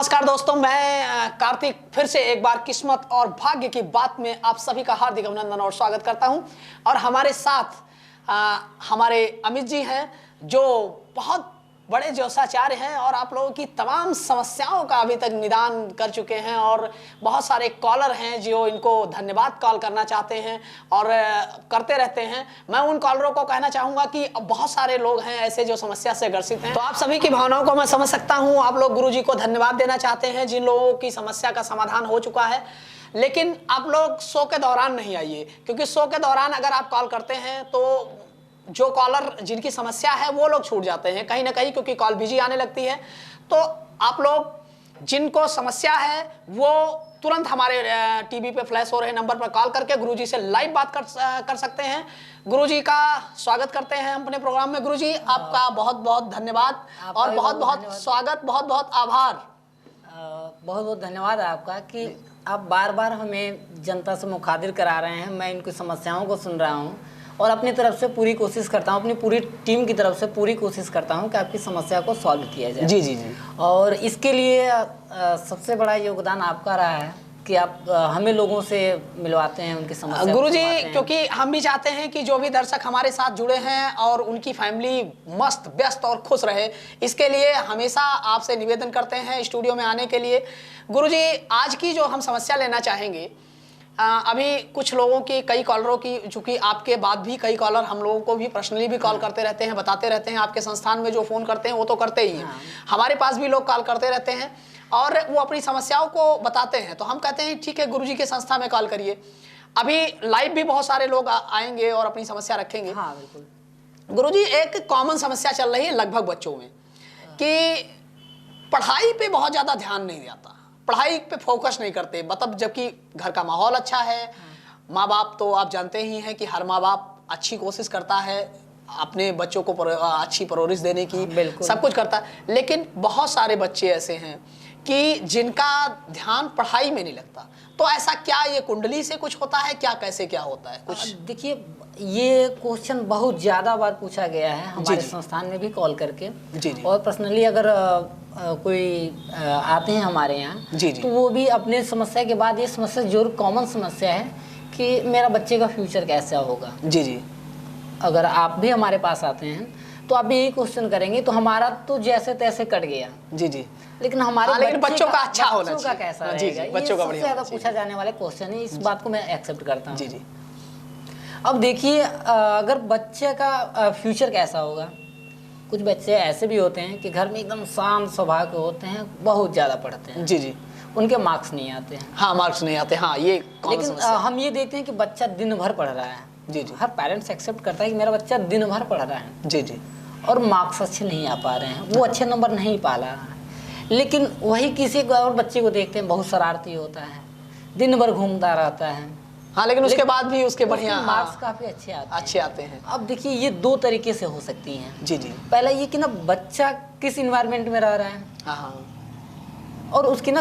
नमस्कार दोस्तों, मैं कार्तिक फिर से एक बार किस्मत और भाग्य की बात में आप सभी का हार्दिक अभिनंदन और स्वागत करता हूं। और हमारे साथ हमारे अमित जी हैं जो बहुत बड़े ज्योतिषाचार्य हैं और आप लोगों की तमाम समस्याओं का अभी तक निदान कर चुके हैं। और बहुत सारे कॉलर हैं जो इनको धन्यवाद कॉल करना चाहते हैं और करते रहते हैं। मैं उन कॉलरों को कहना चाहूँगा कि बहुत सारे लोग हैं ऐसे जो समस्या से ग्रसित हैं, तो आप सभी की भावनाओं को मैं समझ सकता हूँ। आप लोग गुरुजी को धन्यवाद देना चाहते हैं जिन लोगों की समस्या का समाधान हो चुका है, लेकिन आप लोग शो के दौरान नहीं आइए, क्योंकि शो के दौरान अगर आप कॉल करते हैं तो जो कॉलर जिनकी समस्या है वो लोग छूट जाते हैं कहीं ना कहीं, क्योंकि कॉल बिजी आने लगती है। तो आप लोग जिनको समस्या है वो तुरंत हमारे टीवी पे फ्लैश हो रहे नंबर पर कॉल करके गुरुजी से लाइव बात कर सकते हैं। गुरुजी का स्वागत करते हैं अपने प्रोग्राम में। गुरुजी आपका बहुत बहुत धन्यवाद और बहुत बहुत स्वागत, बहुत बहुत आभार। बहुत बहुत धन्यवाद आपका कि आप बार बार हमें जनता से मुखातिब करा रहे हैं। मैं इनकी समस्याओं को सुन रहा हूँ और अपनी तरफ से पूरी कोशिश करता हूँ, अपनी पूरी टीम की तरफ से पूरी कोशिश करता हूँ कि आपकी समस्या को सॉल्व किया जाए। जी जी जी। और इसके लिए सबसे बड़ा योगदान आपका रहा है कि आप हमें लोगों से मिलवाते हैं, उनकी समस्या गुरुजी, क्योंकि हम भी चाहते हैं कि जो भी दर्शक हमारे साथ जुड़े हैं और उनकी फैमिली मस्त व्यस्त और खुश रहे, इसके लिए हमेशा आपसे निवेदन करते हैं स्टूडियो में आने के लिए। गुरुजी, आज की जो हम समस्या लेना चाहेंगे, अभी कुछ लोगों की, कई कॉलरों की, चूंकि आपके बाद भी कई कॉलर हम लोगों को भी पर्सनली भी कॉल करते रहते हैं, बताते रहते हैं। आपके संस्थान में जो फ़ोन करते हैं वो तो करते ही हैं, हमारे पास भी लोग कॉल करते रहते हैं और वो अपनी समस्याओं को बताते हैं। तो हम कहते हैं ठीक है, गुरुजी के संस्था में कॉल करिए। अभी लाइव भी बहुत सारे लोग आएंगे और अपनी समस्या रखेंगे। हाँ बिल्कुल। गुरुजी, एक कॉमन समस्या चल रही है लगभग बच्चों में कि पढ़ाई पे बहुत ज़्यादा ध्यान नहीं जाता, पढ़ाई पे फोकस नहीं करते, मतलब जबकि घर का माहौल अच्छा है। माँ बाप तो आप जानते ही हैं कि हर माँ बाप अच्छी कोशिश करता है अपने बच्चों को अच्छी परवरिश देने की, सब कुछ करता है। लेकिन बहुत सारे बच्चे ऐसे हैं कि जिनका ध्यान पढ़ाई में नहीं लगता। तो ऐसा क्या ये कुंडली से कुछ होता है क्या, कैसे क्या होता है कुछ? देखिए, ये क्वेश्चन बहुत ज़्यादा बार पूछा गया है हमारे संस्थान में भी कॉल करके। जी जी। और पर्सनली अगर कोई आते हैं हमारे यहाँ तो वो भी अपने समस्या के बाद ये समस्या जरूर कॉमन समस्या है कि मेरा बच्चे का फ्यूचर कैसा होगा। जी जी। अगर आप भी हमारे पास आते हैं तो आप भी यही क्वेश्चन करेंगे, तो हमारा तो जैसे तैसे कट गया। जी जी। लेकिन हमारे लेकिन बच्चों का अच्छा होना चाहिए। कैसा रहेगा? जी जी, बच्चों का बढ़िया। सबसे ज्यादा पूछा जाने वाला क्वेश्चन है, इस बात को मैं एक्सेप्ट करता हूँ। जी जी। अब देखिए, अगर बच्चे का फ्यूचर कैसा होगा, कुछ बच्चे ऐसे भी होते हैं कि घर में एकदम शांत स्वभाव के होते हैं, बहुत ज़्यादा पढ़ते हैं। जी जी। उनके मार्क्स नहीं आते हैं। हाँ, मार्क्स नहीं आते। हाँ, ये लेकिन हम ये देखते हैं कि बच्चा दिन भर पढ़ रहा है। जी जी। हर पेरेंट्स एक्सेप्ट करता है कि मेरा बच्चा दिन भर पढ़ रहा है। जी जी। और मार्क्स अच्छे नहीं आ पा रहे हैं, वो अच्छे नंबर नहीं पा रहा है। लेकिन वही किसी और बच्चे को देखते हैं, बहुत शरारती होता है, दिन भर घूमता रहता है। हाँ, लेकिन उसके बाद भी उसके बढ़िया मार्क्स काफी अच्छे आते हैं। अब देखिए, ये दो तरीके से हो सकती हैं। जी जी। पहला ये कि ना बच्चा किस इन्वायरमेंट में रह रहा है। हाँ हाँ। और उसकी ना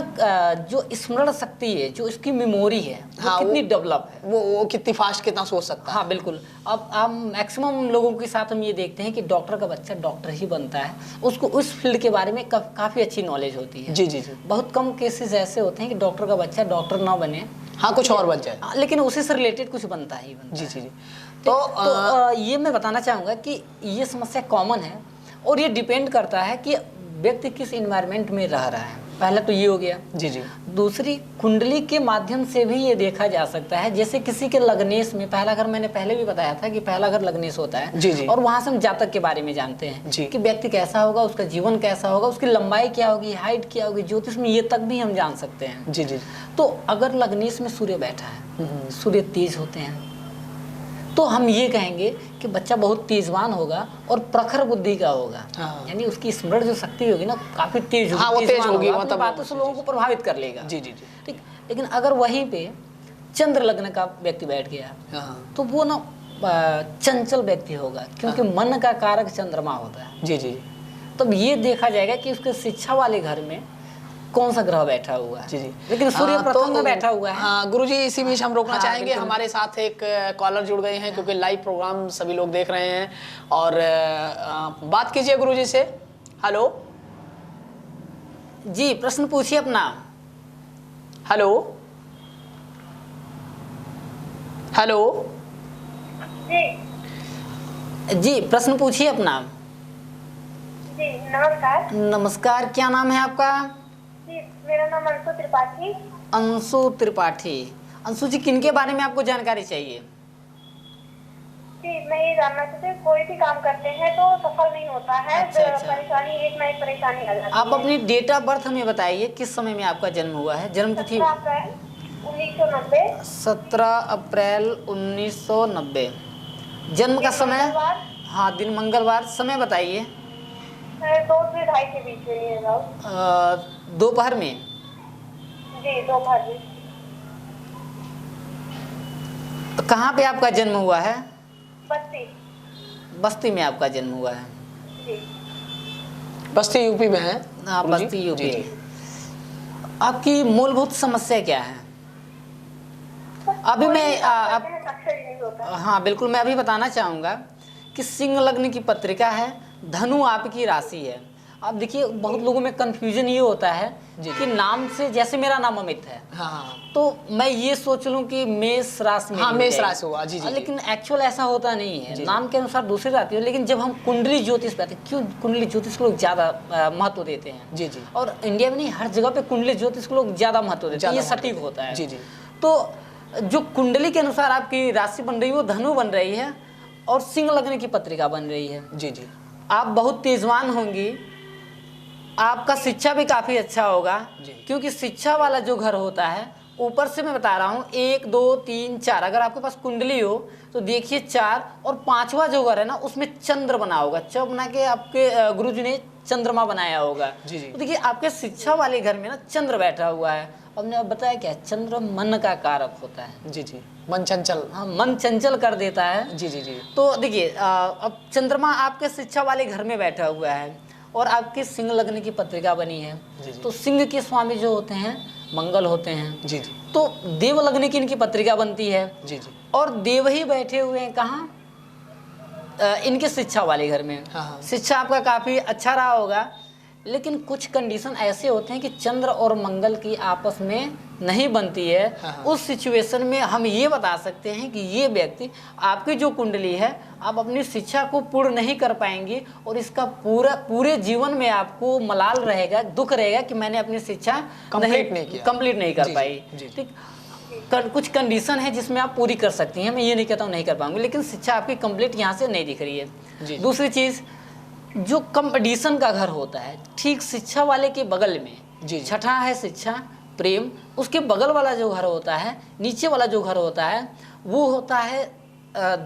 जो स्मरण शक्ति है, जो उसकी मेमोरी है, हाँ, कितनी डेवलप है, वो कितनी फास्ट, कितना सोच सकता है। हाँ बिल्कुल। अब आप मैक्सिमम लोगों के साथ हम ये देखते हैं कि डॉक्टर का बच्चा डॉक्टर ही बनता है, उसको उस फील्ड के बारे में काफ़ी अच्छी नॉलेज होती है। जी जी जी। बहुत कम केसेस ऐसे होते हैं कि डॉक्टर का बच्चा डॉक्टर ना बने, हाँ, कुछ और बन जाए, लेकिन उसी से रिलेटेड कुछ बनता ही बनता जी है। जी जी। तो ये मैं बताना चाहूँगा कि ये समस्या कॉमन है और ये डिपेंड करता है कि व्यक्ति किस इन्वायरमेंट में रह रहा है। पहला तो ये हो गया। जी जी। दूसरी, कुंडली के माध्यम से भी ये देखा जा सकता है। जैसे किसी के लग्नेश में पहला घर, मैंने पहले भी बताया था कि पहला घर लग्नेश होता है। जी जी। और वहां से हम जातक के बारे में जानते हैं कि व्यक्ति कैसा होगा, उसका जीवन कैसा होगा, उसकी लंबाई क्या होगी, हाइट क्या होगी, ज्योतिष में ये तक भी हम जान सकते हैं। जी जी। तो अगर लग्नेश में सूर्य बैठा है, सूर्य तेज होते हैं, तो हम ये कहेंगे कि बच्चा बहुत तेजवान होगा और प्रखर बुद्धि का होगा। यानी उसकी स्मरण जो शक्ति होगी ना, काफी तेज होगी। हाँ, वो तेज होगी, मतलब बातों से लोगों को प्रभावित कर लेगा। जी जी जी। ठीक। लेकिन अगर वहीं पे चंद्र लग्न का व्यक्ति बैठ गया तो वो ना चंचल व्यक्ति होगा, क्योंकि मन का कारक चंद्रमा होता है। जी जी। तब ये देखा जाएगा कि उसके शिक्षा वाले घर में कौन सा ग्रह बैठा हुआ है। जी जी। लेकिन सूर्य प्रथम में बैठा हुआ है। हाँ गुरुजी, इसी बीच हम रोकना चाहेंगे। हमारे साथ एक कॉलर जुड़ गए हैं, क्योंकि लाइव प्रोग्राम सभी लोग देख रहे हैं। और बात कीजिए गुरुजी से। हेलो जी प्रश्न पूछिए अपना। हेलो हेलो जी जी प्रश्न पूछिए अपना। जी नमस्कार। नमस्कार, क्या नाम है आपका? जी मेरा नाम अंशु त्रिपाठी। अंशु त्रिपाठी। अंशु जी, किनके बारे में आपको जानकारी चाहिए? जी मैं ये जानना चाहती हूँ, कोई भी काम करते हैं तो सफल नहीं होता है। अच्छा, अच्छा। परेशानी एक ना एक परेशानी आ जाती आप है। अपनी डेट ऑफ बर्थ हमें बताइए, किस समय में आपका जन्म हुआ है, जन्म तिथि? 17 अप्रैल 1990। 17 अप्रैल 1990। जन्म का दिन समय? मंगलवार। हाँ, दिन मंगलवार। समय बताइए। 2 से 2:30 के बीच में ये राउत। दोपहर में? जी दोपहर में। कहाँ पे आपका जन्म हुआ है? बस्ती। बस्ती में आपका जन्म हुआ है। जी बस्ती यूपी में है। हाँ, गुरुजी? बस्ती यूपी। जी, जी। आपकी मूलभूत समस्या क्या है? अभी कोई मैं भी काम आप करते हैं, सक्सेस नहीं होता। हाँ बिल्कुल, मैं अभी बताना चाहूँगा कि सिंह लग्न की पत्रिका है, धनु आपकी राशि है। अब देखिए, बहुत लोगों में कंफ्यूजन ये होता है कि नाम से, जैसे मेरा नाम अमित है, हाँ तो मैं ये सोच लूं कि मेष राशि में हाँ, हो मेष जाएगी। राशि हुआ। जी, जी, जी। लेकिन एक्चुअल ऐसा होता नहीं है, नाम के अनुसार दूसरी रहती है। लेकिन जब हम कुंडली ज्योतिष पे आते हैं, क्यों कुंडली ज्योतिष को लोग ज़्यादा महत्व देते हैं? जी, जी। और इंडिया में नहीं, हर जगह पे कुंडली ज्योतिष को लोग ज़्यादा महत्व देते हैं, ये सटीक होता है। जी, जी। तो जो कुंडली के अनुसार आपकी राशि बन रही है वो धनु बन रही है और सिंह लग्न की पत्रिका बन रही है। जी, जी। आप बहुत तेजवान होंगी, आपका शिक्षा भी काफ़ी अच्छा होगा, क्योंकि शिक्षा वाला जो घर होता है, ऊपर से मैं बता रहा हूँ 1 2 3 4, अगर आपके पास कुंडली हो तो देखिए 4 और 5वां जो घर है ना, उसमें चंद्र बना होगा। बना के आपके गुरुजी ने चंद्रमा बनाया होगा। जी, जी। तो देखिए, आपके शिक्षा वाले घर में ना चंद्र बैठा हुआ है। हमने अब बताया क्या, चंद्र मन का कारक होता है। जी, जी। मन चंचल। हाँ, मन चंचल कर देता है। जी, जी, जी। तो देखिए, अब चंद्रमा आपके शिक्षा वाले घर में बैठा हुआ है और आपकी सिंह लग्न की पत्रिका बनी है। जी, जी। तो सिंह के स्वामी जो होते हैं मंगल होते हैं। जी, जी। तो देव लग्न की इनकी पत्रिका बनती है। जी, जी। और देव ही बैठे हुए हैं कहाँ? इनके शिक्षा वाले घर में। हाँ, हाँ। शिक्षा आपका काफ़ी अच्छा रहा होगा, लेकिन कुछ कंडीशन ऐसे होते हैं कि चंद्र और मंगल की आपस में नहीं बनती है। हाँ, हाँ। उस सिचुएशन में हम ये बता सकते हैं कि ये व्यक्ति, आपकी जो कुंडली है, आप अपनी शिक्षा को पूर्ण नहीं कर पाएंगे और इसका पूरे जीवन में आपको मलाल रहेगा, दुख रहेगा कि मैंने अपनी शिक्षा कंप्लीट नहीं किया, कंप्लीट नहीं कर जी, पाई। जी, जी। ठीक, कुछ कंडीशन है जिसमें आप पूरी कर सकती हैं, मैं ये नहीं कहता हूँ नहीं कर पाऊंगी, लेकिन शिक्षा आपकी कंप्लीट यहाँ से नहीं दिख रही है। जी। दूसरी चीज़, जो कंपटीशन का घर होता है, ठीक शिक्षा वाले के बगल में, जी। छठा है शिक्षा प्रेम, उसके बगल वाला जो घर होता है, नीचे वाला जो घर होता है, वो होता है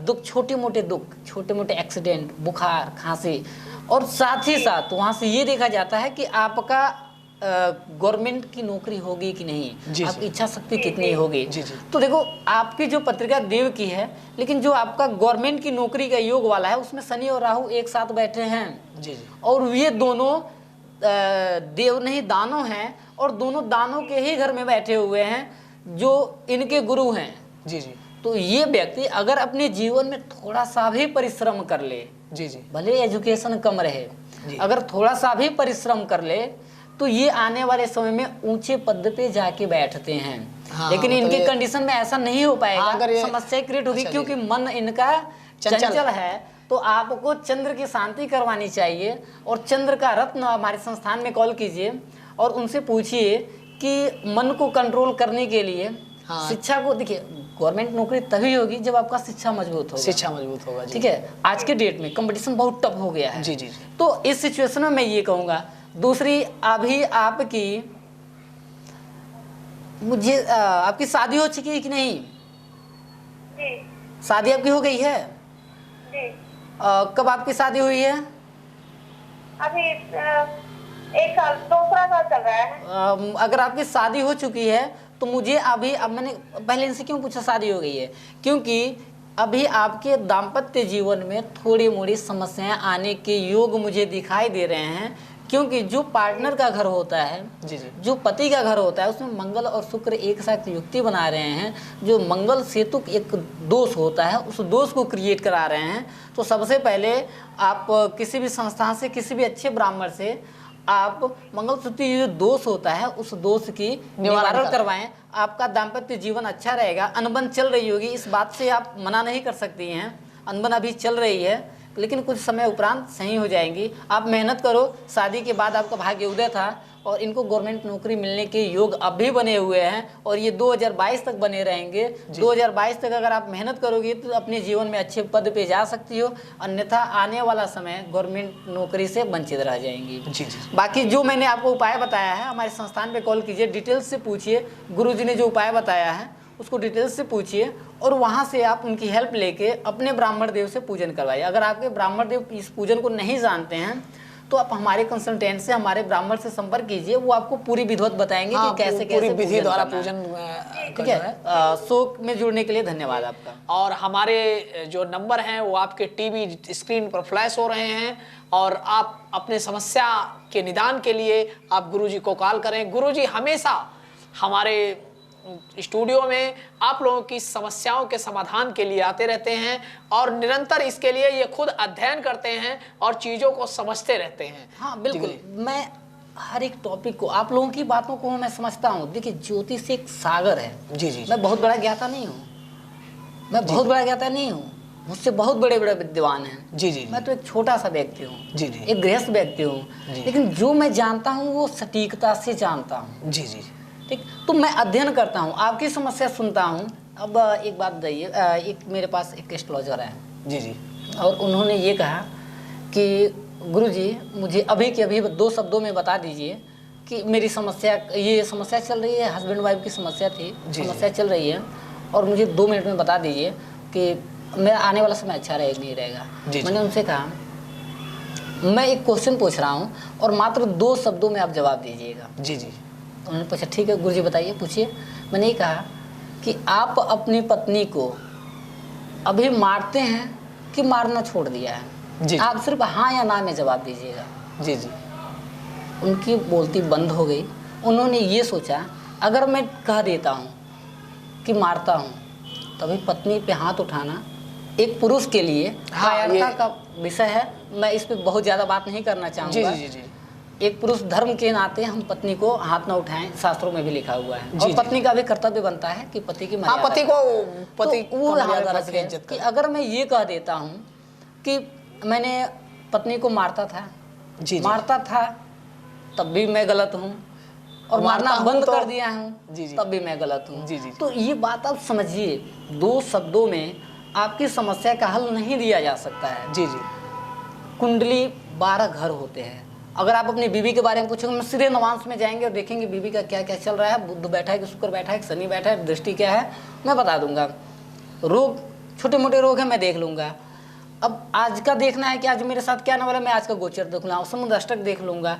दुख, छोटे मोटे एक्सीडेंट, बुखार, खांसी। और साथ ही साथ वहाँ से ये देखा जाता है कि आपका गवर्नमेंट की नौकरी होगी कि नहीं, जी, आपकी इच्छा शक्ति कितनी होगी। जी, जी। तो देखो, आपकी जो पत्रिका देव की है, लेकिन जो आपका गवर्नमेंट की नौकरी का योग वाला है, उसमें शनि और राहु एक साथ बैठे हैं। जी, जी। और ये दोनों देव नहीं, दानव हैं, और दोनों दानों के ही घर में बैठे हुए हैं जो इनके गुरु हैं। जी, जी। तो ये व्यक्ति अगर अपने जीवन में थोड़ा सा भी परिश्रम कर ले, जी, जी। भले एजुकेशन कम रहे, जी। अगर थोड़ा सा भी परिश्रम कर ले, तो ये आने वाले समय में ऊंचे पद पे जाके बैठते हैं। हाँ, लेकिन मतलब इनके ये- कंडीशन में ऐसा नहीं हो पाएगा, हाँ, अगर ये- समस्या क्रिएट होगी, अच्छा, जी, क्योंकि मन इनका चंचल चंचल है। तो आपको चंद्र की शांति करवानी चाहिए, और चंद्र का रत्न हमारे संस्थान में कॉल कीजिए और उनसे पूछिए कि मन को कंट्रोल करने के लिए हाँ। शिक्षा को, देखिए, गवर्नमेंट नौकरी तभी होगी जब आपका शिक्षा मजबूत होगा। शिक्षा मजबूत होगा। जी। ठीक है, आज के डेट में कंपटीशन बहुत टफ हो गया है। जी, जी, जी। तो इस सिचुएशन में मैं ये कहूँगा। दूसरी, अभी आपकी, मुझे आपकी शादी हो चुकी है कि नहीं? जी शादी आपकी हो गई है? जी। कब आपकी शादी हुई है? अभी 1 साल, दूसरा साल चल रहा है। अगर आपकी शादी हो चुकी है तो मुझे अभी, अब मैंने पहले इनसे क्यों पूछा शादी हो गई है, क्योंकि अभी आपके दाम्पत्य जीवन में थोड़ी मोड़ी समस्याएं आने के योग मुझे दिखाई दे रहे हैं। क्योंकि जो पार्टनर का घर होता है, जी, जी। जो पति का घर होता है, उसमें मंगल और शुक्र एक साथ युक्ति बना रहे हैं, जो मंगल सेतु एक दोष होता है, उस दोष को क्रिएट करा रहे हैं। तो सबसे पहले आप किसी भी संस्थान से, किसी भी अच्छे ब्राह्मण से आप मंगलसूत्र जो दोष होता है उस दोष की निवारण करवाएं। आपका दाम्पत्य जीवन अच्छा रहेगा। अनबन चल रही होगी, इस बात से आप मना नहीं कर सकती हैं, अनबन अभी चल रही है लेकिन कुछ समय उपरांत सही हो जाएंगी। आप मेहनत करो। शादी के बाद आपका भाग्य उदय था और इनको गवर्नमेंट नौकरी मिलने के योग अब भी बने हुए हैं और ये 2022 तक बने रहेंगे। 2022 तक अगर आप मेहनत करोगे तो अपने जीवन में अच्छे पद पे जा सकती हो, अन्यथा आने वाला समय गवर्नमेंट नौकरी से वंचित रह जाएंगी। जी जी। बाकी जो मैंने आपको उपाय बताया है, हमारे संस्थान पे कॉल कीजिए, डिटेल्स से पूछिए। गुरुजी ने जो उपाय बताया है उसको डिटेल्स से पूछिए और वहाँ से आप उनकी हेल्प लेके अपने ब्राह्मण देव से पूजन करवाइए। अगर आपके ब्राह्मण देव इस पूजन को नहीं जानते हैं तो आप हमारे कंसल्टेंट से, हमारे ब्राह्मण से संपर्क कीजिए, वो आपको पूरी विधिवत बताएंगे कि कैसे पूरी कैसे विधि द्वारा करना है। पूजन ठीक है। शो में जुड़ने के लिए धन्यवाद आपका। और हमारे जो नंबर हैं वो आपके टीवी स्क्रीन पर फ्लैश हो रहे हैं और आप अपने समस्या के निदान के लिए आप गुरुजी को कॉल करें। गुरुजी हमेशा हमारे स्टूडियो में आप लोगों की समस्याओं के समाधान के लिए आते रहते हैं और निरंतर इसके लिए ये खुद अध्ययन करते हैं और चीज़ों को समझते रहते हैं। हाँ बिल्कुल, मैं हर एक टॉपिक को, आप लोगों की बातों को मैं समझता हूँ। देखिए ज्योतिष एक सागर है। जी जी। मैं बहुत बड़ा ज्ञाता नहीं हूँ, मैं बहुत बड़ा ज्ञाता नहीं हूँ, मुझसे बहुत बड़े बड़े विद्वान हैं। जी जी। मैं तो एक छोटा सा व्यक्ति हूँ, जी जी। एक गृहस्थ व्यक्ति हूँ, लेकिन जो मैं जानता हूँ वो सटीकता से जानता हूँ। जी जी। ठीक, तो मैं अध्ययन करता हूँ, आपकी समस्या सुनता हूँ। अब एक बात बताइए, एक मेरे पास एक एस्ट्रोलॉजर है जी जी। और उन्होंने ये कहा कि गुरुजी मुझे अभी के अभी 2 शब्दों में बता दीजिए कि मेरी समस्या, ये समस्या चल रही है, हस्बैंड वाइफ की समस्या थी, समस्या चल रही है और मुझे 2 मिनट में बता दीजिए कि मेरा आने वाला समय अच्छा रहेगा नहीं रहेगा। मैंने उनसे कहा मैं एक क्वेश्चन पूछ रहा हूँ और मात्र 2 शब्दों में आप जवाब दीजिएगा। जी जी। उन्होंने पूछा ठीक है गुरुजी बताइए, पूछिए। मैंने ये कहा कि आप अपनी पत्नी को अभी मारते हैं कि मारना छोड़ दिया है? जी। आप सिर्फ हाँ या ना में जवाब दीजिएगा। जी जी। उनकी बोलती बंद हो गई। उन्होंने ये सोचा अगर मैं कह देता हूँ कि मारता हूँ, तभी पत्नी पे हाथ उठाना एक पुरुष के लिए कायरता का विषय है। मैं इस पे बहुत ज़्यादा बात नहीं करना चाहूँगा। जी जी जी। एक पुरुष धर्म के नाते हम पत्नी को हाथ न उठाएं, शास्त्रों में भी लिखा हुआ है। और पत्नी का भी कर्तव्य बनता है कि पति की मर्यादा, पति तो वो का मर्यादा पति की रखें इज्जत कि करें। अगर मैं ये कह देता हूँ कि मैंने पत्नी को मारता था, जी जी। मारता था तब भी मैं गलत हूँ और मारना बंद कर दिया हूँ जी जी। तब भी मैं गलत हूँ। जी जी। तो ये बात आप समझिए, 2 शब्दों में आपकी समस्या का हल नहीं दिया जा सकता है। जी जी। कुंडली 12 घर होते हैं। अगर आप अपनी बीवी के बारे में पूछोगे, मैं सीधे नवांश में जाएंगे और देखेंगे बीवी का क्या क्या चल रहा है, बुध बैठा है कि शुक्र बैठा है कि शनि बैठा है, दृष्टि क्या है, मैं बता दूंगा। रोग, छोटे मोटे रोग है मैं देख लूंगा। अब आज का देखना है कि आज मेरे साथ क्या ना वाला, मैं आज का गोचर देख लूँगा, समुद्र अष्टक देख लूंगा।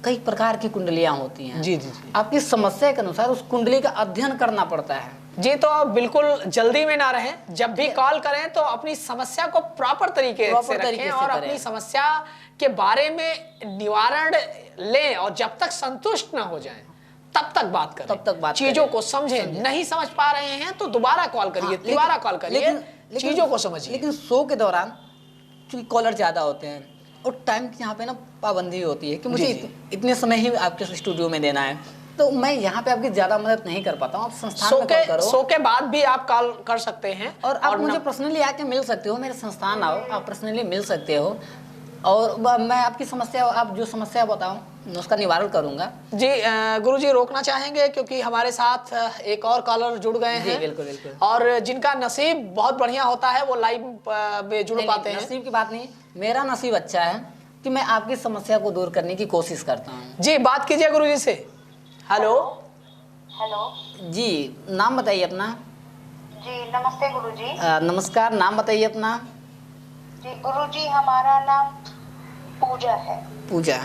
कई प्रकार की कुंडलियाँ होती हैं। जी जी जी। आपकी समस्या के अनुसार उस कुंडली का अध्ययन करना पड़ता है। जी, तो आप बिल्कुल जल्दी में ना रहें, जब भी कॉल करें तो अपनी समस्या को प्रॉपर तरीके से रखें और अपनी समस्या के बारे में निवारण लें और जब तक संतुष्ट ना हो जाएं तब तक बात करें, तब तक बात चीजों को समझें। नहीं समझ पा रहे हैं तो दोबारा कॉल करिए, दोबारा कॉल करिए, चीजों को समझिए। लेकिन शो के दौरान चूंकि कॉलर ज्यादा होते हैं और टाइम की यहाँ पे ना पाबंदी होती है कि मुझे इतने समय ही आपके स्टूडियो में देना है, तो मैं यहाँ पे आपकी ज्यादा मदद नहीं कर पाता हूँ। आप संस्थान में कॉल करो, शो के बाद भी आप कॉल कर सकते हैं और आप मुझे पर्सनली आके मिल सकते हो, मेरे संस्थान आओ, आप पर्सनली मिल सकते हो और मैं आपकी समस्या, आप जो समस्या बताओ उसका निवारण करूंगा। जी गुरुजी रोकना चाहेंगे क्योंकि हमारे साथ एक और कॉलर जुड़ गए हैं। बिल्कुल बिल्कुल। और जिनका नसीब बहुत बढ़िया होता है वो लाइव में जुड़ पाते हैं। नसीब की बात नहीं, मेरा नसीब अच्छा है कि मैं आपकी समस्या को दूर करने की कोशिश करता हूँ। जी बात कीजिए गुरुजी से। हेलो। हेलो जी, नाम बताइए अपना। जी नमस्ते गुरुजी। नमस्कार, नाम बताइए अपना। जी गुरुजी, हमारा नाम पूजा है। पूजा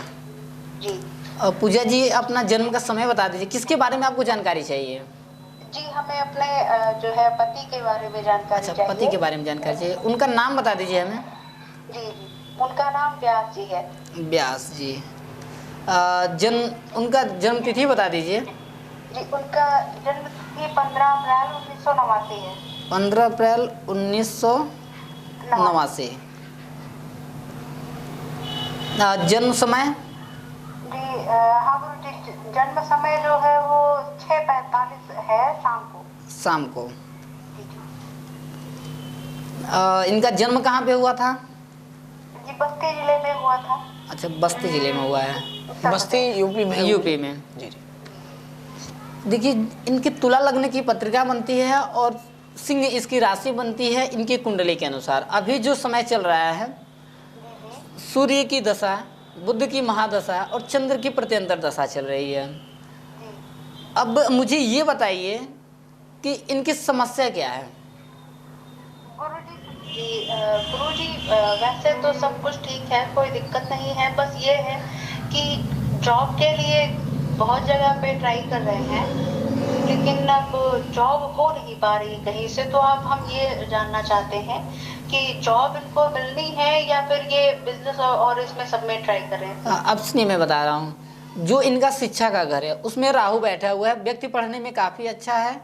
जी। पूजा जी, अपना जन्म का समय बता दीजिए, किसके बारे में आपको जानकारी चाहिए? जी हमें अपने जो है पति के बारे में जानकारी चाहिए। पति के बारे में जानकारी चाहिए, उनका नाम बता दीजिए हमें। जी जी, उनका नाम व्यास जी है। व्यास जी। उनका जन्म तिथि बता दीजिए। जी उनका जन्म तिथि 15 अप्रैल 1989 है। 15 अप्रैल 1989। जन्म समय? जी हाँ गुरु जी, जन्म समय जो है वो 6:45 है शाम को। शाम को। जी जी। इनका जन्म कहाँ पे हुआ था? जी बस्ती जिले में हुआ था। अच्छा, बस्ती जिले में हुआ है। बस्ती यूपी में है। यूपी में। जी जी। देखिए, इनकी तुला लग्न की पत्रिका बनती है और सिंह इसकी राशि बनती है इनकी कुंडली के अनुसार। अभी जो समय चल रहा है, सूर्य की दशा, बुध की महादशा और चंद्र की प्रत्यंतर दशा चल रही है। अब मुझे ये बताइए कि इनकी समस्या क्या है? गुरुजी वैसे तो सब कुछ ठीक है, कोई दिक्कत नहीं है। बस ये है कि जॉब के लिए बहुत जगह पे ट्राई कर रहे हैं, लेकिन अब जॉब हो नहीं पा रही कहीं से। तो अब हम ये जानना चाहते हैं कि जॉब इनको मिलनी है या फिर ये बिजनेस और इसमें सब में ट्राई कर रहे हैं। अब सुनिए, मैं बता रहा हूँ। जो इनका शिक्षा का घर है उसमें राहु बैठा हुआ है। व्यक्ति पढ़ने में काफ़ी अच्छा है,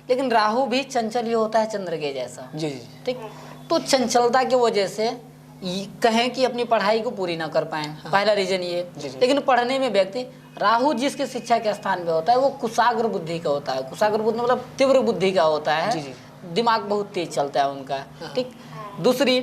लेकिन राहु भी चंचल ही होता है, चंद्र के जैसा। जी जी। ठीक। तो चंचलता की वजह से कहें कि अपनी पढ़ाई को पूरी ना कर पाए। पहला रीजन ये। लेकिन पढ़ने में व्यक्ति, राहु जिसके शिक्षा के स्थान पे होता है वो कुशाग्र बुद्धि का होता है। कुशाग्र बुद्धि मतलब तीव्र बुद्धि का होता है। दिमाग बहुत तेज चलता है उनका। ठीक। दूसरी,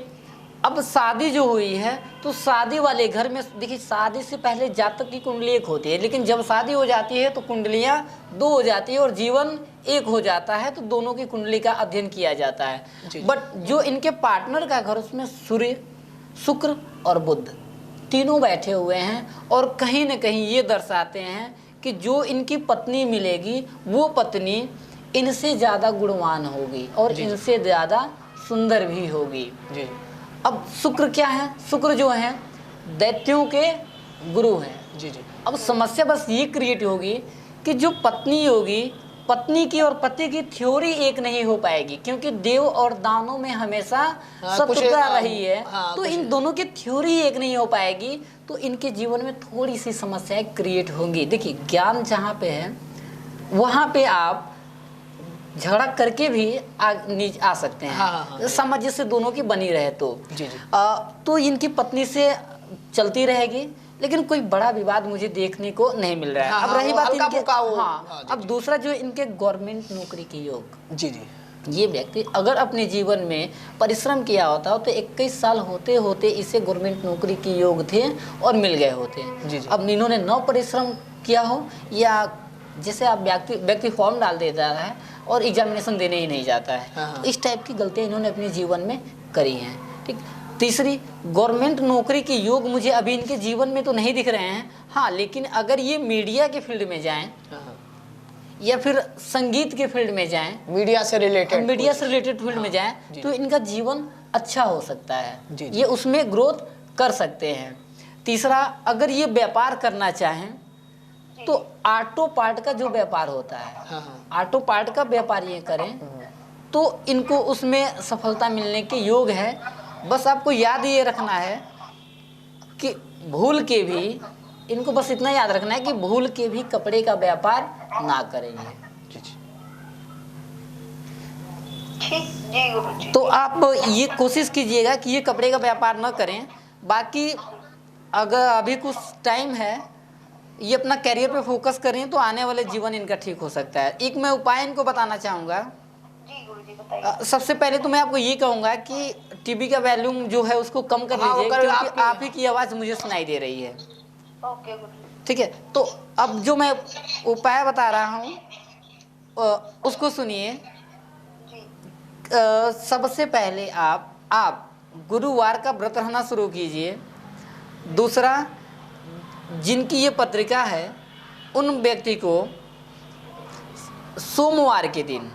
अब शादी जो हुई है तो शादी वाले घर में देखिए, शादी से पहले जातक की कुंडली एक होती है, लेकिन जब शादी हो जाती है तो कुंडलियां दो हो जाती है और जीवन एक हो जाता है। तो दोनों की कुंडली का अध्ययन किया जाता है। बट जो इनके पार्टनर का घर, उसमें सूर्य, शुक्र और बुध तीनों बैठे हुए हैं और कहीं न कहीं ये दर्शाते हैं कि जो इनकी पत्नी मिलेगी वो पत्नी इनसे ज़्यादा गुणवान होगी और इनसे ज़्यादा सुंदर भी होगी। जी। अब शुक्र क्या है? शुक्र जो है दैत्यों के गुरु हैं। जी जी। अब समस्या बस ये क्रिएट होगी कि जो पत्नी होगी, पत्नी की और पति की थ्योरी एक नहीं हो पाएगी, क्योंकि देव और दानों में हमेशा शत्रुता रही है। तो इन दोनों की थ्योरी एक नहीं हो पाएगी, तो इनके जीवन में थोड़ी सी समस्याएं क्रिएट होंगी। देखिए, ज्ञान जहाँ पे है वहाँ पे आप झगड़ा करके भी आ सकते हैं। समझ से दोनों की बनी रहे तो। तो इनकी पत्नी से चलती रहेगी, लेकिन कोई बड़ा विवाद मुझे देखने को नहीं मिल रहा है। अब रही बात इनके, अब दूसरा जो इनके गवर्नमेंट नौकरी के योग। जी जी। ये व्यक्ति अगर अपने जीवन में परिश्रम किया होता तो 21 साल होते होते इसे गवर्नमेंट नौकरी के योग थे और मिल गए होते। अब इन्होंने न परिश्रम किया हो, या जैसे आप व्यक्ति फॉर्म डाल देता है और एग्जामिनेशन देने ही नहीं जाता है। तो इस टाइप की गलतियाँ इन्होंने अपने जीवन में करी हैं। ठीक। तीसरी, गवर्नमेंट नौकरी के योग मुझे अभी इनके जीवन में तो नहीं दिख रहे हैं। हाँ, लेकिन अगर ये मीडिया के फील्ड में जाएं या फिर संगीत के फील्ड में जाएं, मीडिया से रिलेटेड फील्ड में जाएं, तो इनका जीवन अच्छा हो सकता है। ये उसमें ग्रोथ कर सकते हैं। तीसरा, अगर ये व्यापार करना चाहें तो ऑटो पार्ट का जो व्यापार होता है, ऑटो पार्ट का व्यापार ये करें तो इनको उसमें सफलता मिलने के योग है। बस आपको याद ये रखना है कि भूल के भी, इनको बस इतना याद रखना है कि भूल के भी कपड़े का व्यापार ना करेंगे। तो आप ये कोशिश कीजिएगा कि ये कपड़े का व्यापार ना करें। बाकी अगर अभी कुछ टाइम है, ये अपना करियर पे फोकस करें तो आने वाले जीवन इनका ठीक हो सकता है। एक मैं उपाय इनको बताना चाहूँगा। सबसे पहले तो मैं आपको ये कहूँगा कि टीवी का वॉल्यूम जो है उसको कम कर लीजिए, क्योंकि आप ही की आवाज़ मुझे सुनाई दे रही है। ठीक है, तो अब जो मैं उपाय बता रहा हूँ उसको सुनिए। सबसे पहले आप गुरुवार का व्रत रहना शुरू कीजिए। दूसरा, जिनकी ये पत्रिका है उन व्यक्ति को सोमवार के दिन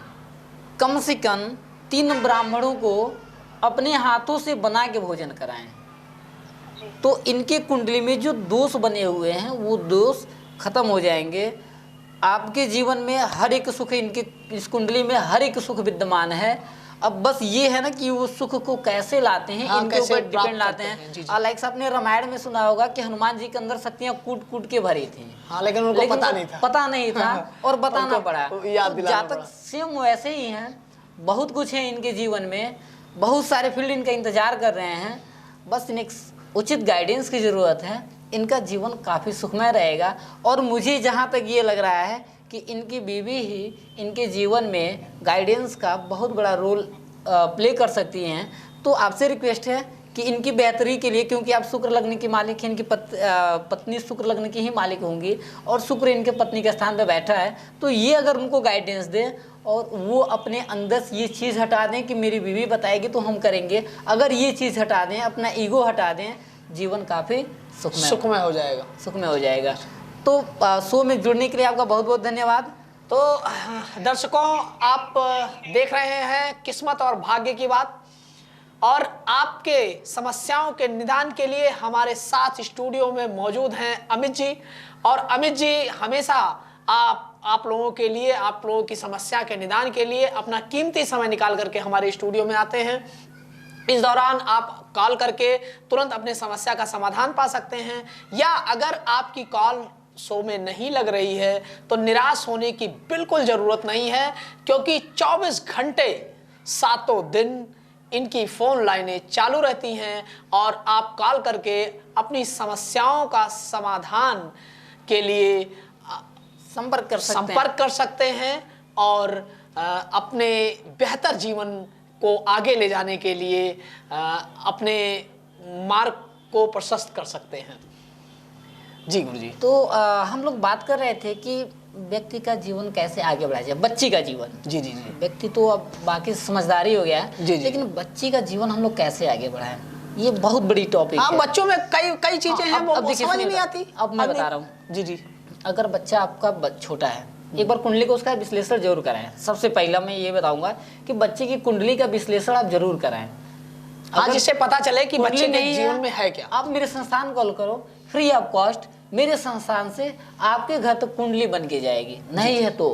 कम से कम 3 ब्राह्मणों को अपने हाथों से बना के भोजन कराएं, तो इनके कुंडली में जो दोष बने हुए हैं वो दोष खत्म हो जाएंगे। आपके जीवन में हर एक सुख, इनके इस कुंडली में हर एक सुख विद्यमान है। अब बस ये है ना कि वो सुख को कैसे लाते हैं, इनके ऊपर डिपेंड लाते हैं। लाइक आपने रामायण में सुना होगा कि हनुमान जी के अंदर शक्तियां कूट कूट के भरी थी। लेकिन उनको पता नहीं था और बताना पड़ा। जातक सेम वैसे ही हैं, बहुत कुछ है इनके जीवन में, बहुत सारे फील्ड इनका इंतजार कर रहे हैं। बस इन्हें उचित गाइडेंस की ज़रूरत है। इनका जीवन काफ़ी सुखमय रहेगा। और मुझे जहाँ तक ये लग रहा है कि इनकी बीवी ही इनके जीवन में गाइडेंस का बहुत बड़ा रोल प्ले कर सकती हैं। तो आपसे रिक्वेस्ट है कि इनकी बेहतरी के लिए, क्योंकि आप शुक्र लग्न की मालिक हैं, इनकी पत्नी शुक्र लग्न की ही मालिक होंगी और शुक्र इनके पत्नी के स्थान पर बैठा है, तो ये अगर उनको गाइडेंस दें और वो अपने अंदर से ये चीज़ हटा दें कि मेरी बीवी बताएगी तो हम करेंगे, अगर ये चीज़ हटा दें, अपना ईगो हटा दें, जीवन काफ़ी सुखमय हो जाएगा। सुखमय हो जाएगा। तो शो में जुड़ने के लिए आपका बहुत बहुत धन्यवाद। तो दर्शकों, आप देख रहे हैं किस्मत और भाग्य की बात, और आपके समस्याओं के निदान के लिए हमारे साथ स्टूडियो में मौजूद हैं अमित जी। और अमित जी हमेशा आप लोगों के लिए, आप लोगों की समस्या के निदान के लिए अपना कीमती समय निकाल करके हमारे स्टूडियो में आते हैं। इस दौरान आप कॉल करके तुरंत अपने समस्या का समाधान पा सकते हैं, या अगर आपकी कॉल शो में नहीं लग रही है तो निराश होने की बिल्कुल ज़रूरत नहीं है, क्योंकि 24 घंटे 7 दिन इनकी फ़ोन लाइनें चालू रहती हैं और आप कॉल करके अपनी समस्याओं का समाधान के लिए संपर्क कर सकते हैं और अपने बेहतर जीवन को आगे ले जाने के लिए अपने मार्ग को प्रशस्त कर सकते हैं। जी गुरुजी। तो हम लोग बात कर रहे थे कि व्यक्ति का जीवन कैसे आगे बढ़ाया जाए, बच्ची का जीवन। जी जी जी। व्यक्ति तो अब बाकी समझदारी हो गया है, जी जी। लेकिन बच्ची का जीवन हम लोग कैसे आगे बढ़ाएं, ये बहुत बड़ी टॉपिक है। बच्चों में कई चीजें हैं वो समझ नहीं आती। अब मैं बता रहा हूँ। जी जी। अगर बच्चा आपका छोटा है, एक बार कुंडली का उसका विश्लेषण जरूर कराएं। सबसे पहला मैं ये बताऊंगा कि बच्चे की कुंडली का विश्लेषण आप जरूर कराएं, जिससे पता चले कि बच्चे के जीवन में है क्या। आप मेरे संस्थान कॉल करो, फ्री ऑफ कॉस्ट मेरे संस्थान से आपके घर तक कुंडली बन के जाएगी। नहीं है तो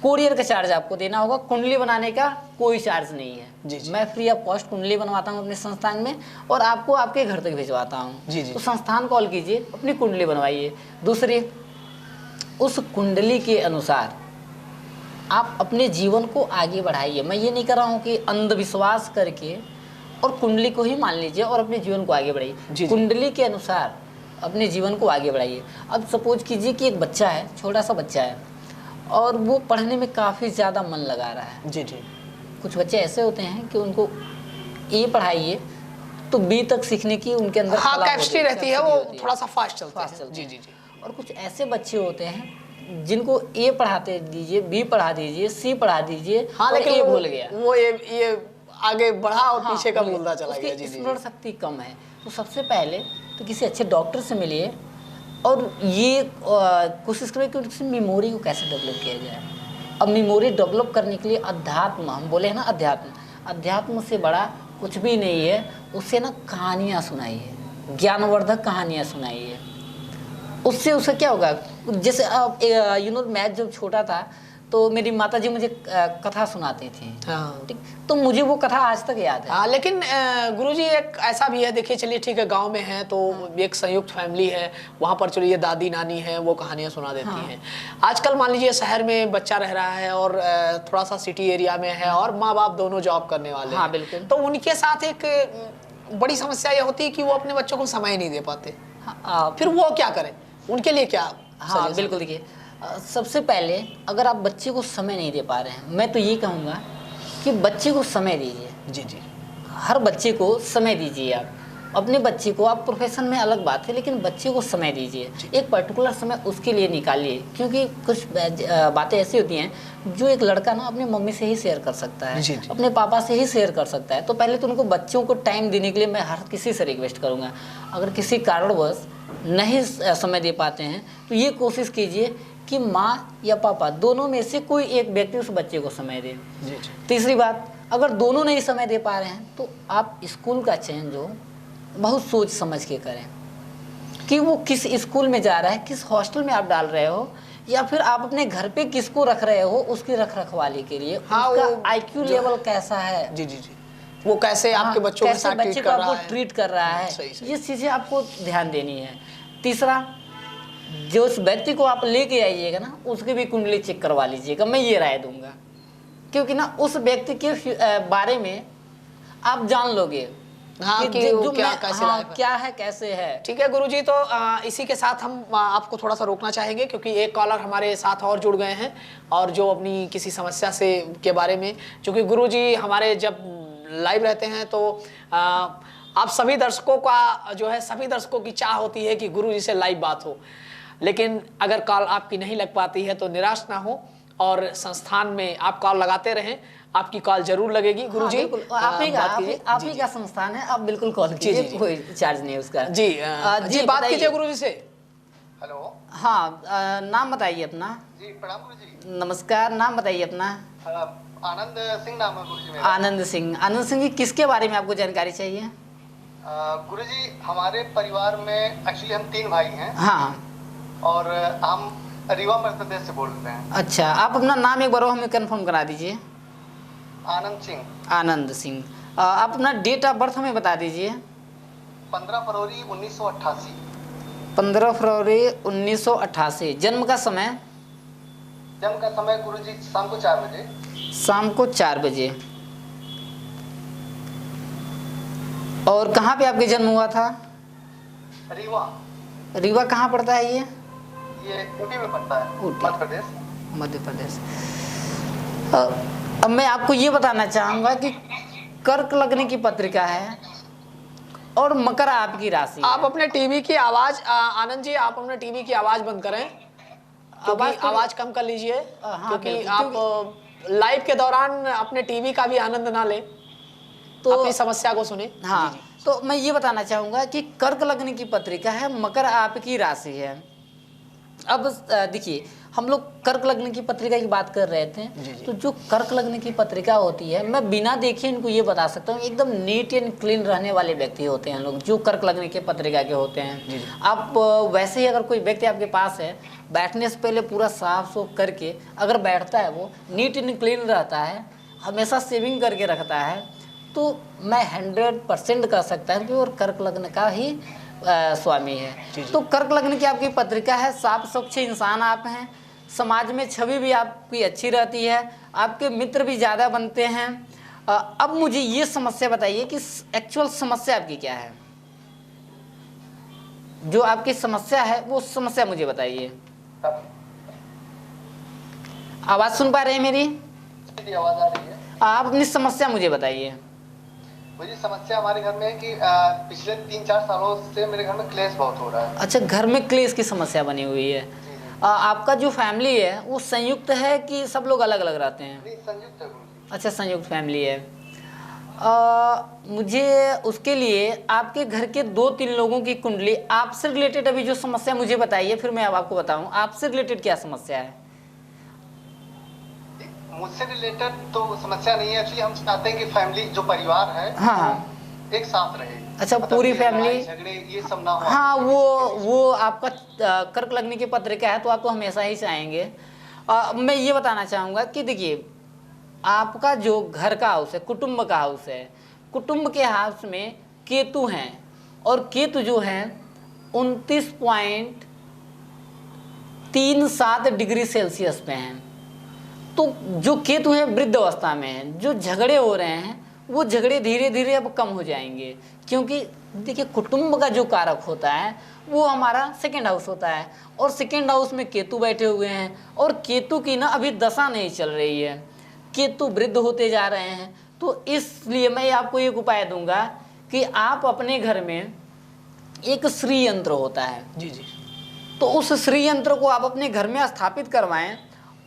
कोरियर का चार्ज आपको देना होगा, कुंडली बनाने का कोई चार्ज नहीं है। जी। मैं फ्री ऑफ कॉस्ट कुंडली बनवाता हूँ अपने संस्थान में और आपको आपके घर तक भिजवाता हूँ। तो संस्थान कॉल कीजिए, अपनी कुंडली बनवाइए। दूसरी, उस कुंडली के अनुसार आप अपने जीवन को आगे बढ़ाइए। मैं ये नहीं कर रहा हूँ कि अंधविश्वास करके और कुंडली को ही मान लीजिए और अपने जीवन को आगे बढ़ाइए। कुंडली के अनुसार अपने जीवन को आगे बढ़ाइए। अब सपोज कीजिए कि एक बच्चा है, छोटा सा बच्चा है और वो पढ़ने में काफ़ी ज़्यादा मन लगा रहा है। जी जी। कुछ बच्चे ऐसे होते हैं कि उनको ए पढ़ाइए तो बी तक सीखने की उनके अंदर कैपेसिटी रहती है, वो थोड़ा सा फास्ट चलते हैं। जी जी जी। और कुछ ऐसे बच्चे होते हैं जिनको ए पढ़ाते दीजिए, बी पढ़ा दीजिए, सी पढ़ा दीजिए, लेकिन ए भूल गया, वो ये आगे बढ़ा और पीछे का भूलता चला गया। जी स्मरण शक्ति कम है। तो सबसे पहले तो किसी अच्छे डॉक्टर से मिलिए और ये कोशिश करें कि उसकी मेमोरी को कैसे डेवलप किया जाए। अब मेमोरी डेवलप करने के लिए अध्यात्म, हम बोले हैं ना अध्यात्म से बड़ा कुछ भी नहीं है। उससे ना कहानियाँ सुनाइए, ज्ञानवर्धक कहानियाँ सुनाइए। उससे उसका क्या होगा, जैसे अब मैं जब छोटा था तो मेरी माताजी मुझे कथा सुनाती थी। ठीक, तो मुझे वो कथा आज तक याद है। लेकिन गुरुजी एक ऐसा भी है, देखिए चलिए ठीक है, गांव में है तो एक संयुक्त फैमिली है, वहाँ पर चलिए दादी नानी है, वो कहानियाँ सुना देती हैं। आजकल मान लीजिए शहर में बच्चा रह रहा है और थोड़ा सा सिटी एरिया में है और माँ बाप दोनों जॉब करने वाले हैं। बिल्कुल। तो उनके साथ एक बड़ी समस्या ये होती है कि वो अपने बच्चों को समय नहीं दे पाते। फिर वो क्या करें, उनके लिए क्या? बिल्कुल। देखिए, सबसे पहले अगर आप बच्चे को समय नहीं दे पा रहे हैं, मैं तो ये कहूँगा कि बच्चे को समय दीजिए। जी जी। हर बच्चे को समय दीजिए। आप अपने बच्चे को, आप प्रोफेशन में अलग बात है, लेकिन बच्चे को समय दीजिए। एक पर्टिकुलर समय उसके लिए निकालिए, क्योंकि कुछ बातें ऐसी होती हैं जो एक लड़का ना अपनी मम्मी से ही शेयर कर सकता है। जी। अपने पापा से ही शेयर कर सकता है। तो पहले तो उनको बच्चों को टाइम देने के लिए मैं हर किसी से रिक्वेस्ट करूँगा, अगर किसी कारणवश नहीं समय दे पाते हैं तो ये कोशिश कीजिए कि माँ या पापा दोनों में से कोई एक व्यक्ति उस बच्चे को समय दे। तीसरी बात, अगर दोनों नहीं समय दे पा रहे हैं तो आप स्कूल का चयन जो बहुत सोच समझ के करें कि वो किस स्कूल में जा रहा है, किस हॉस्टल में आप डाल रहे हो, या फिर आप अपने घर पे किसको रख रहे हो उसकी रखवाली के लिए। उसका IQ लेवल कैसा है। जी जी जी। वो कैसे आपके बच्चों के साथ ट्रीट कर रहा है, ये चीज़ें आपको ध्यान देनी है। तीसरा, जो उस व्यक्ति को आप लेके आइएगा ना, उसकी भी कुंडली चेक करवा लीजिएगा, मैं ये राय दूंगा। क्योंकि ना उस व्यक्ति के बारे में आप जान लोगे हाँ, कि वो क्या कैसे लाइफ है। क्या है कैसे है। ठीक है गुरुजी, तो इसी के साथ हम आपको थोड़ा सा रोकना चाहेंगे क्योंकि एक कॉलर हमारे साथ और जुड़ गए हैं और जो अपनी किसी समस्या से के बारे में, क्योंकि गुरुजी हमारे जब लाइव रहते हैं तो आप सभी दर्शकों का जो है, सभी दर्शकों की चाह होती है कि गुरुजी से लाइव बात हो, लेकिन अगर कॉल आपकी नहीं लग पाती है तो निराश ना हो और संस्थान में आप कॉल लगाते रहें, आपकी कॉल जरूर लगेगी गुरुजी। हाँ, बिल्कुल। आप ही का संस्थान है, आप बिल्कुल कॉल कीजिए, कोई चार्ज नहीं है उसका। जी जी बात कीजिए गुरुजी से। हेलो। हाँ, नाम बताइए अपना। जी प्रणाम गुरुजी। नमस्कार, नाम बताइए अपना। आनंद सिंह नाम है गुरुजी मेरा। आनंद सिंह। आनंद सिंह जी, किसके बारे में आपको जानकारी चाहिए? गुरुजी हमारे परिवार में एक्चुअली हम 3 भाई हैं। हाँ। और हम रीवा मध्य प्रदेश से बोल रहे हैं। अच्छा, आप अपना नाम एक बार और हमें कंफर्म करा दीजिए। आनंद सिंह। आनंद सिंह। आप अपना डेट ऑफ बर्थ हमें बता दीजिए। 15 फरवरी 1988। 15 फरवरी 1988। जन्म का समय? जन्म का समय गुरुजी शाम को 4 बजे। शाम को 4 बजे। और कहाँ पे आपके जन्म हुआ था? रीवा। रीवा कहाँ पड़ता है ये? ऊटी में पड़ता है, ऊटी। मध्य प्रदेश। मध्य प्रदेश। अब मैं आपको ये बताना चाहूंगा कि कर्क लगने की पत्रिका है और मकर आपकी राशि है। आप अपने टीवी की आवाज, आनंद जी आप अपने टीवी की आवाज बंद करें, आवाज कम कर लीजिए, क्योंकि आप लाइव के दौरान अपने टीवी का भी आनंद ना लें, तो अपनी समस्या को सुने। हाँ, तो मैं ये बताना चाहूंगा कि कर्क लगने की पत्रिका है, मकर आपकी राशि है। अब देखिए, हम लोग कर्क लगने की पत्रिका की बात कर रहे थे। तो जो कर्क लगने की पत्रिका होती है, मैं बिना देखे इनको ये बता सकता हूँ, एकदम नीट एंड क्लीन रहने वाले व्यक्ति होते हैं लोग जो कर्क लगने की पत्रिका के होते हैं। आप वैसे ही अगर कोई व्यक्ति आपके पास है, बैठने से पहले पूरा साफ सूफ करके अगर बैठता है, वो नीट एंड क्लीन रहता है, हमेशा सेविंग करके रखता है, तो मैं 100% कह सकता हूँ कि वो कर्क लग्न का ही स्वामी है। तो कर्क लग्न की आपकी पत्रिका है, साफ स्वच्छ इंसान आप हैं, समाज में छवि भी आपकी अच्छी रहती है, आपके मित्र भी ज़्यादा बनते हैं। अब मुझे ये समस्या बताइए कि एक्चुअल समस्या आपकी क्या है? जो आपकी समस्या है वो समस्या मुझे बताइए। आवाज़ सुन पा रहे हैं मेरी? आवाज आ रही है। आप अपनी समस्या मुझे बताइए। मुझे समस्या हमारे घर में है कि पिछले 3-4 सालों से मेरे घर में क्लेश बहुत हो रहा है। अच्छा, घर में क्लेश की समस्या बनी हुई है। आपका जो फैमिली है वो संयुक्त है कि सब लोग अलग अलग रहते हैं? नहीं, संयुक्त है गुरुजी। अच्छा, संयुक्त फैमिली है। मुझे उसके लिए आपके घर के 2-3 लोगों की कुंडली, आपसे रिलेटेड अभी जो समस्या मुझे बताइए, फिर मैं अब आपको बताऊं आपसे रिलेटेड क्या समस्या है। मुझसे रिलेटेड तो समस्या नहीं है, एक्चुअली हम चाहते हैं कि फैमिली जो परिवार है हाँ एक साथ रहे। अच्छा, पूरी फैमिली, झगड़े ये सब ना हो। हाँ, वो आपका कर्क लगने की पत्रिका है तो आप तो हमेशा ही चाहेंगे। मैं ये बताना चाहूँगा कि देखिए, आपका जो घर का हाउस है, कुटुंब का हाउस है, कुटुंब के हाउस में केतु हैं और केतु जो हैं 29.37 डिग्री सेल्सियस पे हैं। तो जो केतु है वृद्ध अवस्था में है, जो झगड़े हो रहे हैं वो झगड़े धीरे धीरे अब कम हो जाएंगे, क्योंकि देखिए कुटुंब का जो कारक होता है वो हमारा सेकंड हाउस होता है और सेकंड हाउस में केतु बैठे हुए हैं और केतु की ना अभी दशा नहीं चल रही है, केतु वृद्ध होते जा रहे हैं। तो इसलिए मैं आपको एक उपाय दूंगा कि आप अपने घर में एक श्री यंत्र होता है, जी जी, तो उस श्री यंत्र को आप अपने घर में स्थापित करवाएं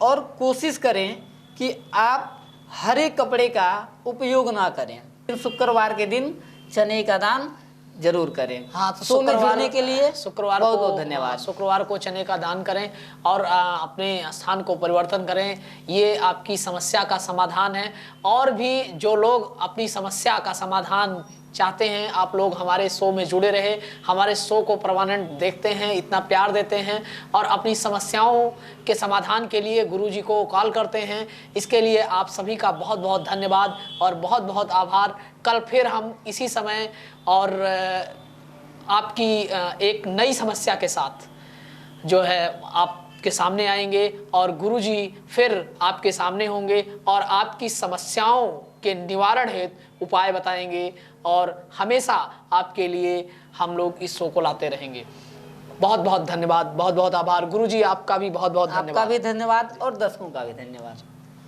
और कोशिश करें कि आप हरे कपड़े का उपयोग ना करें। फिर शुक्रवार के दिन चने का दान जरूर करें। हाँ, तो शो में जुड़ने के लिए शुक्रवार बहुत को बहुत धन्यवाद। शुक्रवार को चने का दान करें और अपने स्थान को परिवर्तन करें, ये आपकी समस्या का समाधान है। और भी जो लोग अपनी समस्या का समाधान चाहते हैं, आप लोग हमारे शो में जुड़े रहे, हमारे शो को परमानेंट देखते हैं, इतना प्यार देते हैं और अपनी समस्याओं के समाधान के लिए गुरुजी को कॉल करते हैं, इसके लिए आप सभी का बहुत बहुत धन्यवाद और बहुत बहुत आभार। कल फिर हम इसी समय और आपकी एक नई समस्या के साथ जो है आपके सामने आएंगे और गुरुजी फिर आपके सामने होंगे और आपकी समस्याओं के निवारण हेतु उपाय बताएंगे और हमेशा आपके लिए हम लोग इस शो को लाते रहेंगे। बहुत बहुत धन्यवाद, बहुत बहुत आभार गुरुजी, आपका भी बहुत बहुत आपका धन्यवाद। भी धन्यवाद और दर्शकों का भी धन्यवाद।